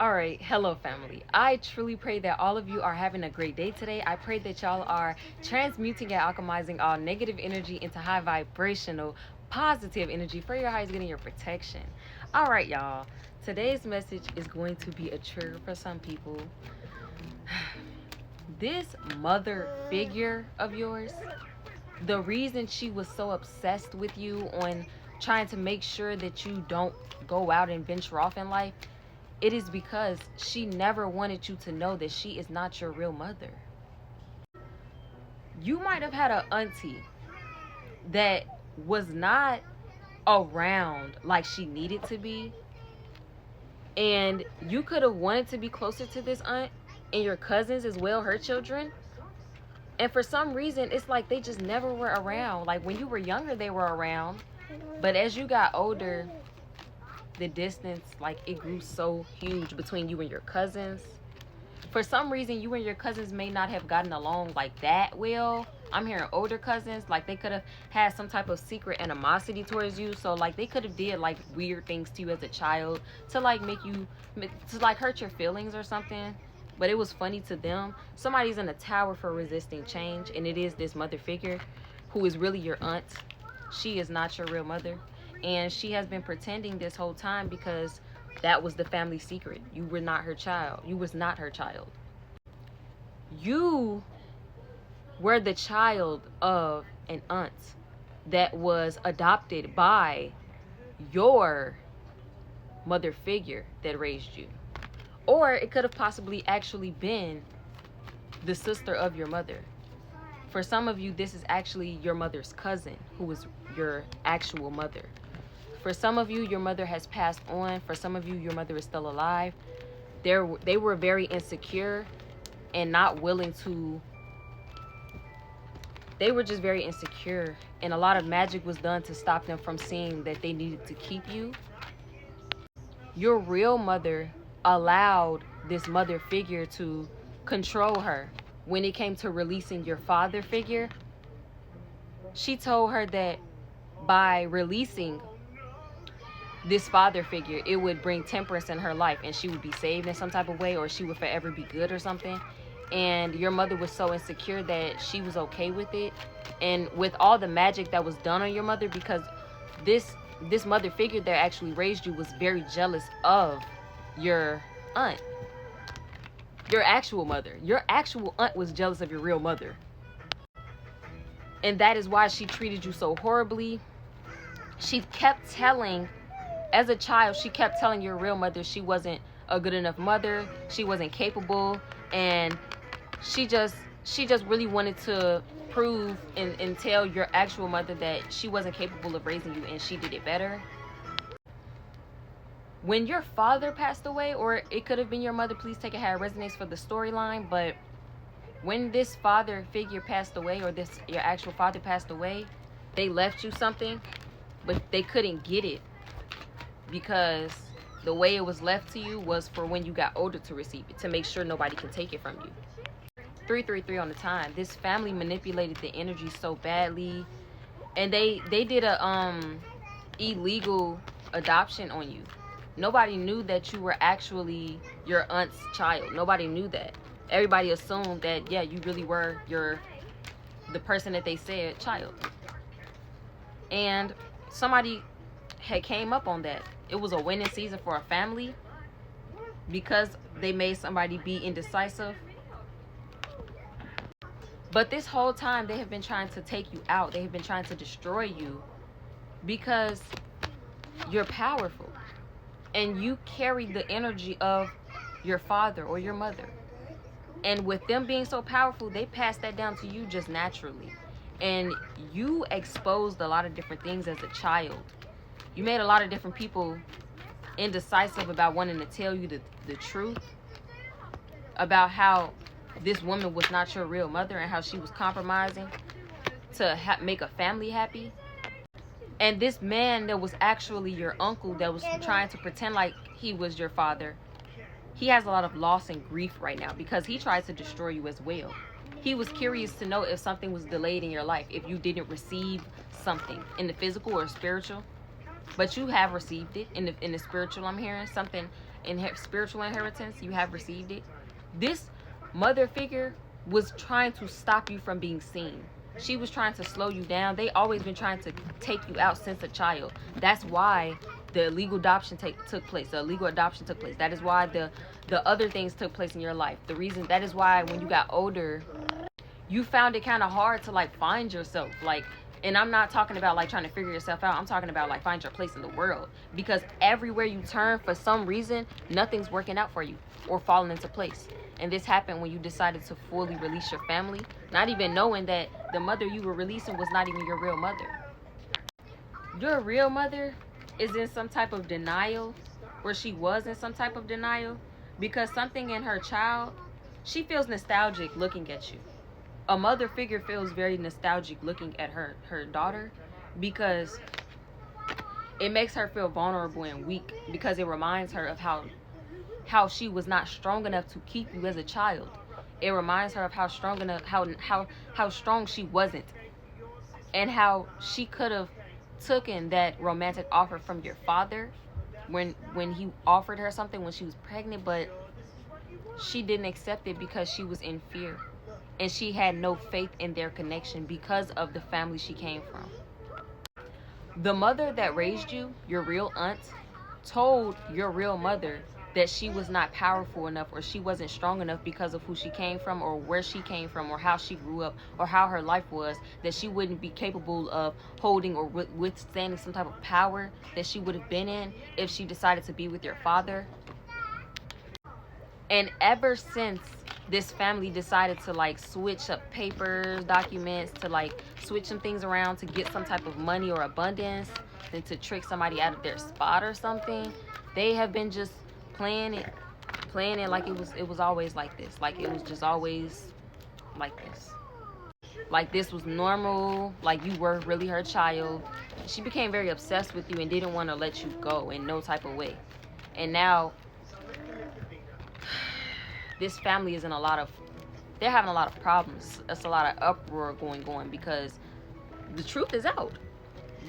All right, hello family. I truly pray that all of you are having a great day today. I pray that y'all are transmuting and alchemizing all negative energy into high vibrational, positive energy for your highest good and your protection. All right, y'all. Today's message is going to be a trigger for some people. This mother figure of yours, the reason she was so obsessed with you on trying to make sure that you don't go out and venture off in life, it is because she never wanted you to know that she is not your real mother. You might have had an auntie that was not around like she needed to be, and you could have wanted to be closer to this aunt and your cousins as well, her children. And for some reason, it's like they just never were around. Like when you were younger, they were around. But as you got older, the distance, like it grew so huge between you and your cousins. For some reason, you and your cousins may not have gotten along like that well. I'm hearing older cousins, like they could have had some type of secret animosity towards you. So like they could have did like weird things to you as a child to like make you, to like hurt your feelings or something. But it was funny to them. Somebody's in a tower for resisting change, and it is this mother figure who is really your aunt. She is not your real mother, and she has been pretending this whole time because that was the family secret. You were not her child. You was not her child. You were the child of an aunt that was adopted by your mother figure that raised you. Or it could have possibly actually been the sister of your mother. For some of you, this is actually your mother's cousin who is your actual mother. For some of you, your mother has passed on. For some of you, your mother is still alive. They were very insecure and not willing to. They were just very insecure. And a lot of magic was done to stop them from seeing that they needed to keep you. Your real mother allowed this mother figure to control her. When it came to releasing your father figure, she told her that by releasing this father figure, it would bring temperance in her life and she would be saved in some type of way, or she would forever be good or something. And your mother was so insecure that she was okay with it. And with all the magic that was done on your mother, because this mother figure that actually raised you was very jealous of your aunt, your actual mother. Your actual aunt was jealous of your real mother, and that is why she treated you so horribly. She kept telling, as a child, she kept telling your real mother she wasn't a good enough mother, she wasn't capable, and she just really wanted to prove and tell your actual mother that she wasn't capable of raising you and she did it better. When your father passed away, or it could have been your mother, please take it how it resonates for the storyline, but when this father figure passed away, or your actual father passed away, they left you something, but they couldn't get it because the way it was left to you was for when you got older to receive it, to make sure nobody can take it from you. 333 on the time. This family manipulated the energy so badly, and they did a illegal adoption on you. Nobody knew that you were actually your aunt's child. Nobody knew that. Everybody assumed that, yeah, you really were the person that they said child. And somebody had came up on that. It was a winning season for a family because they made somebody be indecisive. But this whole time, they have been trying to take you out. They have been trying to destroy you because you're powerful. And you carry the energy of your father or your mother. And with them being so powerful, they passed that down to you just naturally. And you exposed a lot of different things as a child. You made a lot of different people indecisive about wanting to tell you the truth about how this woman was not your real mother and how she was compromising to make a family happy. And this man that was actually your uncle that was trying to pretend like he was your father, he has a lot of loss and grief right now because he tried to destroy you as well. He was curious to know if something was delayed in your life, if you didn't receive something in the physical or spiritual. But you have received it in the spiritual. I'm hearing something spiritual inheritance, you have received it. This mother figure was trying to stop you from being seen. She was trying to slow you down. They always been trying to take you out since a child. That's why the illegal adoption took place. The illegal adoption took place. That is why the other things took place in your life. The reason, that is why when you got older, you found it kind of hard to like find yourself. Like, and I'm not talking about like trying to figure yourself out. I'm talking about like find your place in the world, because everywhere you turn, for some reason, nothing's working out for you or falling into place. And this happened when you decided to fully release your family, not even knowing that the mother you were releasing was not even your real mother. Your real mother is in some type of denial, or she was in some type of denial, because something in her child, she feels nostalgic looking at you. A mother figure feels very nostalgic looking at her daughter, because it makes her feel vulnerable and weak, because it reminds her of how she was not strong enough to keep you as a child. It reminds her of how strong she wasn't, and how she could have taken that romantic offer from your father when he offered her something when she was pregnant, but she didn't accept it because she was in fear, and she had no faith in their connection because of the family she came from. The mother that raised you, your real aunt, told your real mother that she was not powerful enough, or she wasn't strong enough because of who she came from, or where she came from, or how she grew up, or how her life was, that she wouldn't be capable of holding or withstanding some type of power that she would have been in if she decided to be with your father. And ever since this family decided to like switch up papers, documents, to like switch some things around to get some type of money or abundance, and to trick somebody out of their spot or something, they have been just playing it like it was always like this. Like it was just always like this. Like this was normal, like you were really her child. She became very obsessed with you and didn't want to let you go in no type of way. And now this family is in they're having a lot of problems. It's a lot of uproar going on, because the truth is out.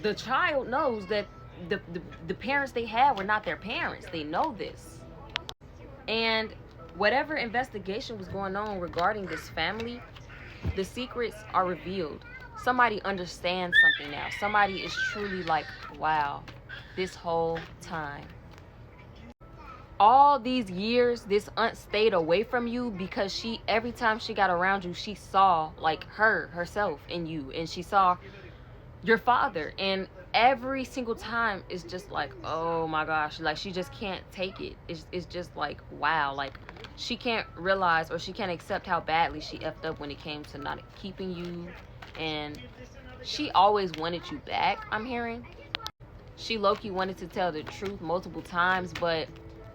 The child knows that the parents they had were not their parents. They know this. And whatever investigation was going on regarding this family, the secrets are revealed. Somebody understands something now. Somebody is truly like, wow, this whole time, all these years, this aunt stayed away from you because every time she got around you, she saw like herself in you, and she saw your father, and every single time it's just like, oh my gosh, like she just can't take it. It's just like, wow, like she can't realize, or she can't accept how badly she effed up when it came to not keeping you. And she always wanted you back, I'm hearing. She low-key wanted to tell the truth multiple times, but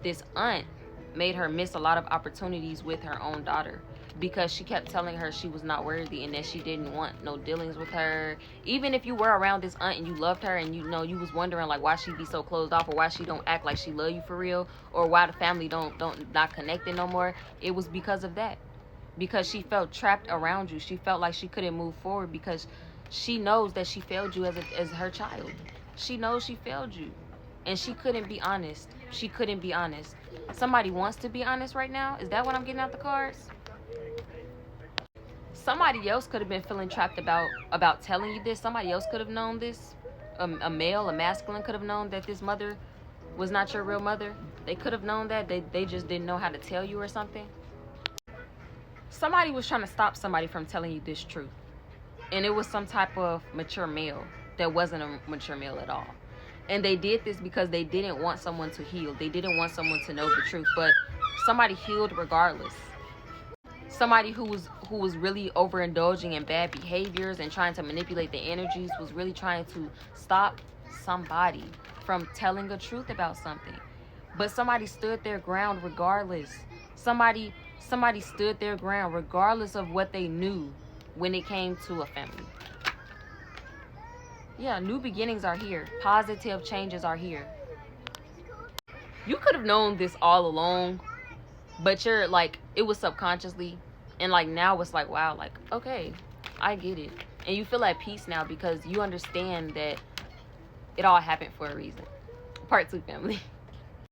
this aunt made her miss a lot of opportunities with her own daughter, because she kept telling her she was not worthy and that she didn't want no dealings with her. Even if you were around this aunt and you loved her, and you know you was wondering like why she be so closed off, or why she don't act like she love you for real, or why the family don't not connected no more, it was because of that. Because she felt trapped around you. She felt like she couldn't move forward because she knows that she failed you as her child. She knows she failed you, and she couldn't be honest. She couldn't be honest. Somebody wants to be honest right now. Is that what I'm getting out the cards? Somebody else could have been feeling trapped about telling you this. Somebody else could have known this. A male, a masculine could have known that this mother was not your real mother. They could have known that. They just didn't know how to tell you or something. Somebody was trying to stop somebody from telling you this truth. And it was some type of mature male that wasn't a mature male at all. And they did this because they didn't want someone to heal. They didn't want someone to know the truth. But somebody healed regardless. Somebody who was really overindulging in bad behaviors and trying to manipulate the energies was really trying to stop somebody from telling the truth about something. But somebody stood their ground regardless. Somebody stood their ground regardless of what they knew when it came to a family. Yeah, new beginnings are here. Positive changes are here. You could have known this all along, but you're like, it was subconsciously. And like now it's like, wow, like, okay, I get it. And you feel at peace now because you understand that it all happened for a reason. Part 2, family.